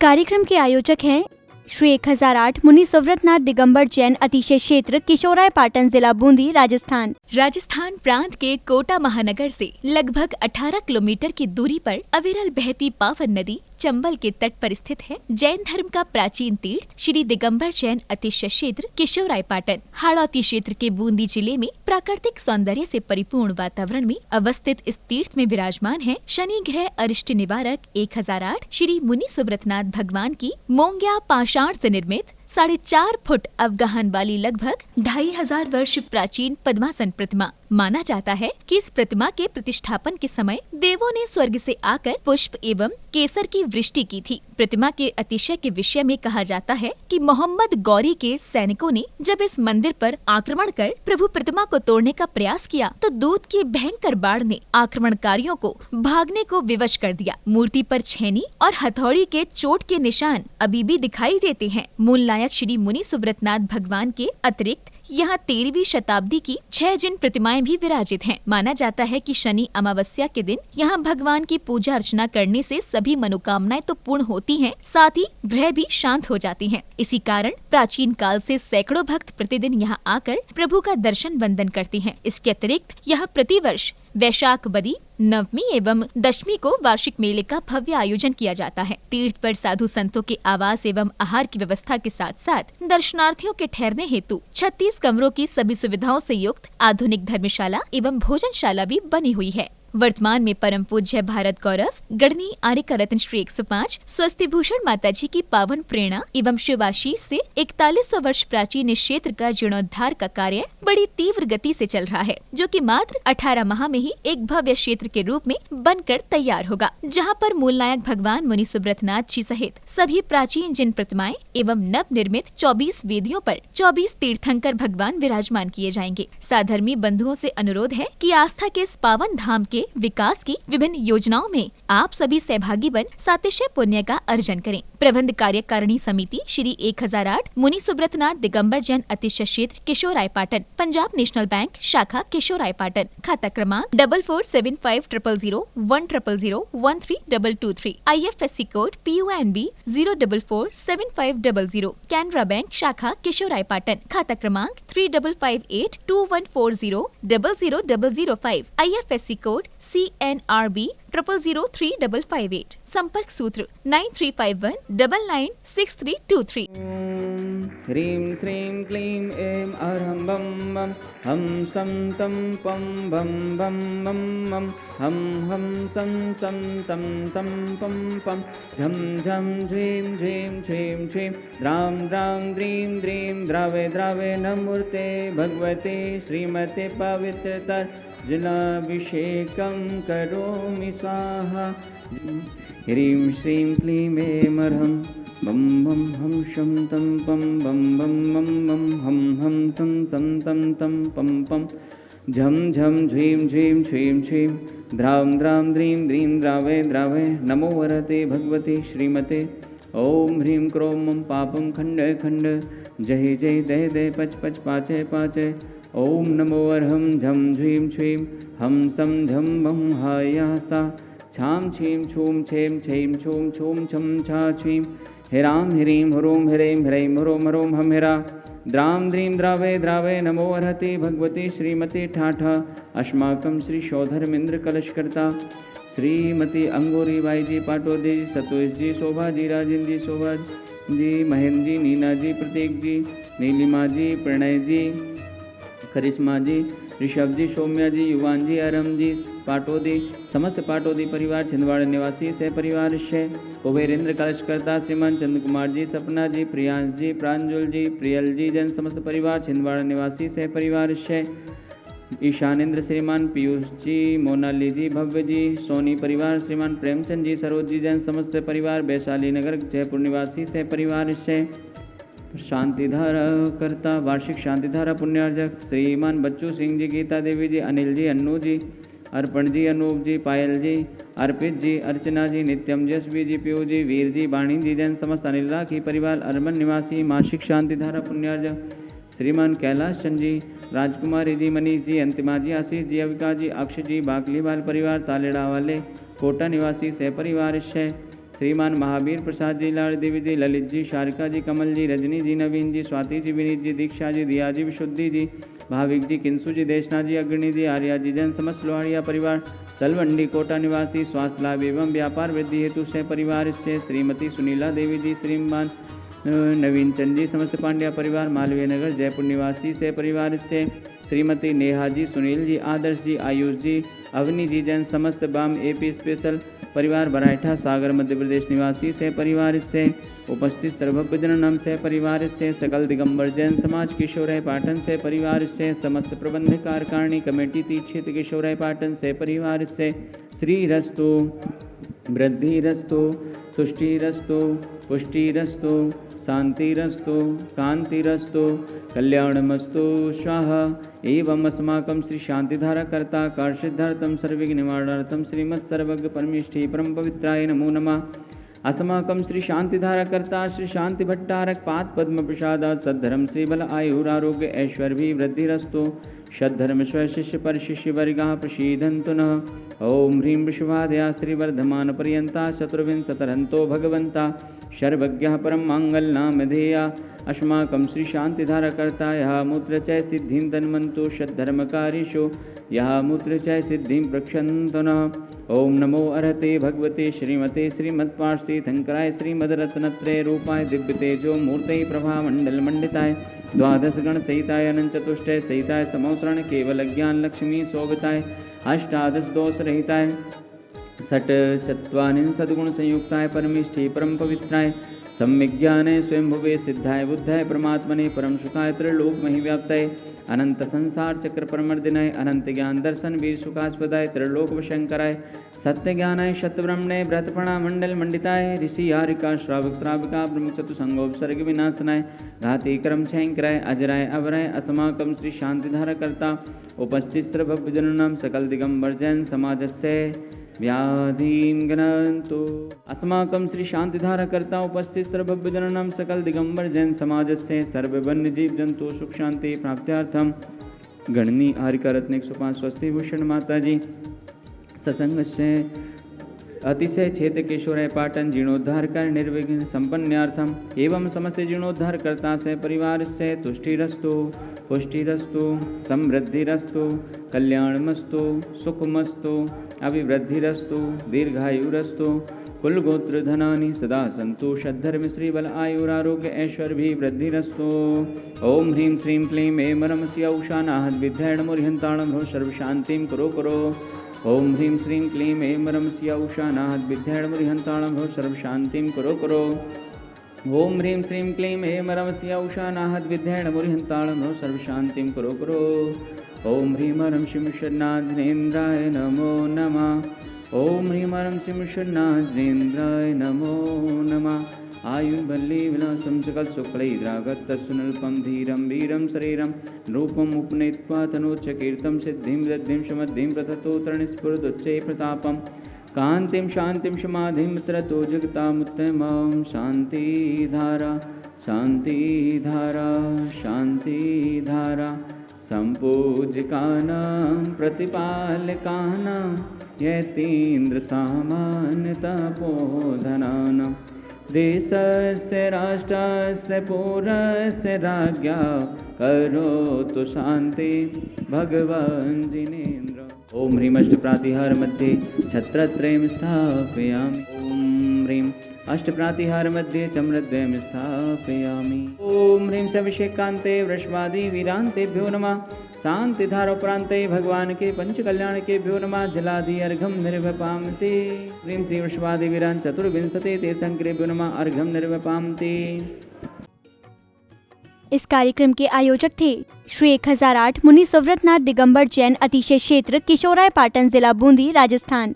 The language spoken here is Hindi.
कार्यक्रम के आयोजक हैं श्री 1008 मुनि सुव्रतनाथ दिगंबर जैन अतिशय क्षेत्र किशोराय पाटन जिला बूंदी राजस्थान। राजस्थान प्रांत के कोटा महानगर से लगभग 18 किलोमीटर की दूरी पर अविरल बहती पावन नदी चंबल के तट पर स्थित है। जैन धर्म का प्राचीन तीर्थ श्री दिगंबर जैन अतिशय क्षेत्र किशोराय पाटन हाड़ौती क्षेत्र के बूंदी जिले में प्राकृतिक सौंदर्य से परिपूर्ण वातावरण में अवस्थित इस तीर्थ में विराजमान है शनि ग्रह अरिष्ट निवारक 1008 श्री मुनि सुव्रतनाथ भगवान की मोंग्या पाषाण से निर्मित 4.5 फुट अवगाहन वाली लगभग 2500 वर्ष प्राचीन पद्मासन प्रतिमा। माना जाता है कि इस प्रतिमा के प्रतिष्ठापन के समय देवों ने स्वर्ग से आकर पुष्प एवं केसर की वृष्टि की थी। प्रतिमा के अतिशय के विषय में कहा जाता है कि मोहम्मद गौरी के सैनिकों ने जब इस मंदिर पर आक्रमण कर प्रभु प्रतिमा को तोड़ने का प्रयास किया तो दूत की भयंकर बाढ़ ने आक्रमणकारियों को भागने को विवश कर दिया। मूर्ति पर छेनी और हथौड़ी के चोट के निशान अभी भी दिखाई देते हैं। मूल नायक श्री मुनि सुव्रतनाथ भगवान के अतिरिक्त यहाँ 13वीं शताब्दी की 6 जिन प्रतिमाएं भी विराजित हैं। माना जाता है कि शनि अमावस्या के दिन यहाँ भगवान की पूजा अर्चना करने से सभी मनोकामनाएं तो पूर्ण होती हैं, साथ ही ग्रह भी शांत हो जाती हैं। इसी कारण प्राचीन काल से सैकड़ों भक्त प्रतिदिन यहाँ आकर प्रभु का दर्शन वंदन करते हैं। इसके अतिरिक्त यहाँ प्रतिवर्ष वैशाख बदी नवमी एवं दशमी को वार्षिक मेले का भव्य आयोजन किया जाता है। तीर्थ पर साधु संतों के आवास एवं आहार की व्यवस्था के साथ साथ दर्शनार्थियों के ठहरने हेतु 36 कमरों की सभी सुविधाओं से युक्त आधुनिक धर्मशाला एवं भोजनशाला भी बनी हुई है। वर्तमान में परम पूज्य भारत गौरव गढ़नी आर्यका रत्न श्री 105 स्वस्ति भूषण माता जी की पावन प्रेरणा एवं शिवाशीष से 4100 वर्ष प्राचीन इस क्षेत्र का जीर्णोद्धार का कार्य बड़ी तीव्र गति से चल रहा है, जो कि मात्र 18 माह में ही एक भव्य क्षेत्र के रूप में बनकर तैयार होगा, जहां पर मूल नायक भगवान मुनि सुव्रतनाथ जी सहित सभी प्राचीन जिन प्रतिमाएं एवं नव निर्मित 24 वेदियों पर 24 तीर्थंकर भगवान विराजमान किए जाएंगे। साधर्मी बंधुओं से अनुरोध है कि आस्था के इस पावन धाम के विकास की विभिन्न योजनाओं में आप सभी सहभागी बन सातिशय पुण्य का अर्जन करें। प्रबंध कार्यकारिणी समिति श्री 1008 मुनि सुव्रतनाथ दिगंबर जैन अतिशय क्षेत्र किशोराय पाटन, पंजाब नेशनल बैंक शाखा किशोराय पाटन, खाता क्रमांक 4475000100132223, IFSC code PUNB 0447500, Canara bank शाखा किशोराय पाटन, खाता क्रमांक 358214000005, IFSC कोड CNRB 000355, संपर्क सूत्र 9351996323। ह्रीं श्रीं क्लीं ऐं अरहं बम बम हम सं तं पं बम बम बम बम हम सं सं तं तं पं पं झं झं झ्रीं झ्रीं छ्रीं छ्रीं द्रां द्रां द्रीं द्रीं द्रावे द्रावे नमूर्ते भगवते श्रीमते पवित्रतर जलाभिषेकं करोमि स्वाहा। ह्रीं श्रीं क्लीं ऐं अरहं बम बम हम शं तं पं बम बम बम बम हम सं सं तं तं पं पं झं झं झ्रीं झ्रीं छ्रीं छ्रीं द्रां द्रां द्रीं द्रीं द्रावे द्रावे नमो वरते भगवते श्रीमते। ओम ह्रीं क्रों मं पापं खंड खंड जय जय दय दय पच पच पाचय पाचय। ओम नमो अर्हं झं झ्रीं छ्रीं हम सं झं बं हायासा छां छीं छूं छें छें छूं छूं छं छा छीं हिरां ह्रीं ह्रूं ह्रैं ह्रैं ह्रों ह्रों हम हिरा द्रां द्रीं द्रावे द्रावे नमो अर्हते भगवते श्रीमते ठाठा। अस्माकं श्री शोधर्मेंद्र कलशकर्ता श्रीमती अंगूरी बाई जी पाटोदे सतोष जी शोभा जी राजेंद्र जी शोभा जी महेंद्र जी नीना जी प्रतीक जी नीलिमा जी प्रणय जी करिश्मा जी ऋषभ जी सौम्या जी युवान जी अरम जी पाटोदी समस्त पाटोदी परिवार छिंदवाड़ा निवासी सह परिवार से कुबेरेंद्र कलशकर्ता श्रीमान चंद्र कुमार जी सपना जी प्रियांश जी प्रांजुल जी प्रियल जी जन समस्त परिवार छिंदवाड़ा निवासी सह परिवार से ईशानेन्द्र श्रीमान पीयूष जी मोनाली जी भव्य जी सोनी परिवार श्रीमान प्रेमचंद जी सरोज जी जन समस्त परिवार वैशाली नगर जयपुर निवासी सह परिवार से शांतिधारा करता वार्षिक शांतिधारा पुण्यार्जक श्रीमान बच्चू सिंह जी गीता देवी जी अनिल जी अन्नू जी अर्पण जी अनूप जी पायल जी अर्पित जी अर्चना जी नित्यम जसवी जी पीयू जी वीर जी बाणी जी जैन समस्त अनिल राखी परिवार अर्बन निवासी मासिक शांतिधारा पुण्यार्जक श्रीमान कैलाश चंद जी राजकुमारी जी मनीष जी अंतिमा जी आशीष जी अविका जी अक्षय जी बाकली बाल परिवार तालेड़ा वाले कोटा निवासी सह परिवार श्रीमान महावीर प्रसाद जी, लाड़ देवी जी, ललित जी, शारिका जी, कमल जी, रजनी जी, नवीन जी, स्वाति जी, विनीत जी, दीक्षा जी, दिया जी, विशुद्धि जी, भाविक जी, किंसु जी, देशनाथ जी, अग्रणी जी, आर्या जी, जैन समस्त लोहाड़िया परिवार, तलवंडी कोटा निवासी, स्वास्थ्य लाभ एवं व्यापार वृद्धि हेतु से परिवार से श्रीमती सुनीला देवी जी, श्रीमान नवीन चंद जी, समस्त पांड्या परिवार, मालवीय नगर जयपुर निवासी से परिवार से श्रीमती नेहा जी, सुनील जी, आदर्श जी, आयुष जी, अवनी जी, जैन समस्त बाम एपी स्पेशल परिवार, बराइठा सागर मध्य प्रदेश निवासी से परिवार से उपस्थित सर्वभव्य जननम से परिवार से सकल दिगंबर जैन समाज किशोराय पाटन से परिवार से समस्त प्रबंध कार्यकारिणी कमेटी तीर्थ क्षेत्र किशोराय पाटन से परिवार से श्रीरस्तु वृद्धिरस्तु तुष्टिरस्तु पुष्टिरस्तु शांतिरस्तु कांतिरस्तु कल्याणमस्तु स्वाहा। एवं अस्माकं श्री शांतिधारा कर्ता कार्षिद्धार्थं सर्वविघ्न निवारणार्थं श्रीमत् सर्वज्ञ परमेष्ठी परम पवित्राय नमो नमः। अस्माकं श्री शांतिधारा कर्ता श्री शांति भट्टारक पाद पद्म प्रसादात् सद्धर्म श्री बल आयुरारोग्य ऐश्वर्य वृद्धिरस्तु। षद्धर्म शिष्य पर शिष्य वर्गा प्रसीदन्तु नः। ओम ह्रीं वृषभादया श्रीवर्धमान पर्यंता चतुर्विंशतरन्तो भगवन्ता सर्वज्ञः परम मांगल्यनामधेया। अस्माकं श्री शांतिधारा कर्ता यः मूत्रचय सिद्धिं तन्वन्तु षद्धर्मकारीषु यः मूत्रचय सिद्धिं प्रक्षन्तु नः। ओम नमो अर्हते भगवते श्रीमते श्रीमत्पार्श्वतीर्थंकराय श्रीमद्रत्नत्रय रूपाय दिव्य तेजो मूर्तये प्रभामंडल मंडिताय द्वादश गण सहिताय अनंत चतुष्टय सहिताय समोसरण केवल ज्ञान लक्ष्मी शोभताय अष्टादश दोष रहिताय षट चत्वारिंशत् सद्गुण संयुक्ताय परमेष्ठी परम पवित्राय सम्यक ज्ञाने स्वयंभुवे सिद्धाय बुद्धाय परमात्मने परम सुखाय त्रिलोक महिव्याप्ताय अनंत संसार चक्र परमर्दिनाय अनंत ज्ञान दर्शन वीर सुखास्पदाय त्रिलोक वशंकराय सत्य ज्ञानाय शतब्रह्मणे ब्रतपणा मंडल मंडिताय ऋषि हारिका श्रावक श्राविका प्रमुख चतुसंगोपसर्ग विनाशनाय घाती क्रम छयंकराय अजराय अवराय अस्माकं श्री शांतिधारा कर्ता उपस्थित सर्वभव्य जननम सकल दिगंबर जैन समाजस्य व्याधिं गणन्तु। अस्माकं श्री शांतिधारा कर्ता उपस्थित सर्वभव्य जननम सकल दिगंबर जैन समाजस्य सर्व वन्य जीव जंतु सुख शांति प्राप्त्यार्थम गणनी हारिका रत्न 105 स्वस्ति भूषण माता जी सत्संग से अतिशय क्षेत्र किशोराय पाटन जीर्णोद्धार कर निर्विघ्न संपन्नार्थम एवं समस्त जीर्णोद्धार करता से परिवार से तुष्टिरस्तु पुष्टिरस्तु समृद्धिरस्तु कल्याणमस्तु सुखमस्तु अभिवृद्धिरस्तु दीर्घायुरस्तु कुलगोत्र धनानि सदा सन्तु षद्धर्म श्रीबल आयुरारोग्य ऐश्वर्य वृद्धिरस्तु। ओम ह्रीं श्रीं क्लीं ऐं रमस्य औषानाहद विद्याणमुर्हन्ताणं भव सर्वशान्तिं कुरु कुरु। ओम ह्रीं श्रीं क्लीं ऐं रमस्य औषानाहद विद्याणमुर्हन्ताणं भव सर्वशान्तिं कुरु कुरु। ओम ह्रीं श्रीं क्लीं ऐं रमस्य औषानाहद विद्याणमुर्हन्ताणं भव सर्वशान्तिं कुरु कुरु। ओम ह्रीं रं शिवशरणाजिनेन्द्राय नमो नमः। ओम ह्रीं रं शिवशरणाजिनेन्द्राय नमो नमः। आयुर्बल्ली विलासं सकल शुक्लैद्रागतसुनल्पं धीरं वीरं शरीरं रूपम् उपनीत्वा तनोच्चकीर्तं सिद्धिं वृद्धिं समद्धिं प्रथतो तरणस्फुरदुच्चै प्रतापं कान्तिं शान्तिं समाधिं त्रतो जगतामुत्तमं। शान्तिधारा शान्तिधारा शान्तिधारा सम्पूज्यकानां प्रतिपालकानां यतीन्द्र सामान्यतपोधनानां देशस्य राष्ट्रस्य पौरस्य राज्ञा करोतु शान्ति भगवान् जिनेन्द्र। ओम ह्रीं अष्टप्रातिहार मध्ये छत्रत्रयं स्थापयामि। ओम ह्रीं अष्टप्रातिहार मध्ये चम्रद्वयं स्थापयामि। ओम ह्रीं सविषेकान्ते वृषभादि वीरान्तेभ्यो नमः। शान्तिधारोपरान्ते भगवान के पंच कल्याण केभ्यो नमः। जलादि अर्घं निर्वपामते। ह्रीं श्री वृषभादि वीरान् चतुर्विंशते तीर्थंकरेभ्यो नमः। अर्घं निर्वपामते। इस कार्यक्रम के आयोजक थे श्री 1008 मुनि सुव्रतनाथ दिगंबर जैन अतिशय क्षेत्र किशोराय पाटन जिला बूंदी राजस्थान।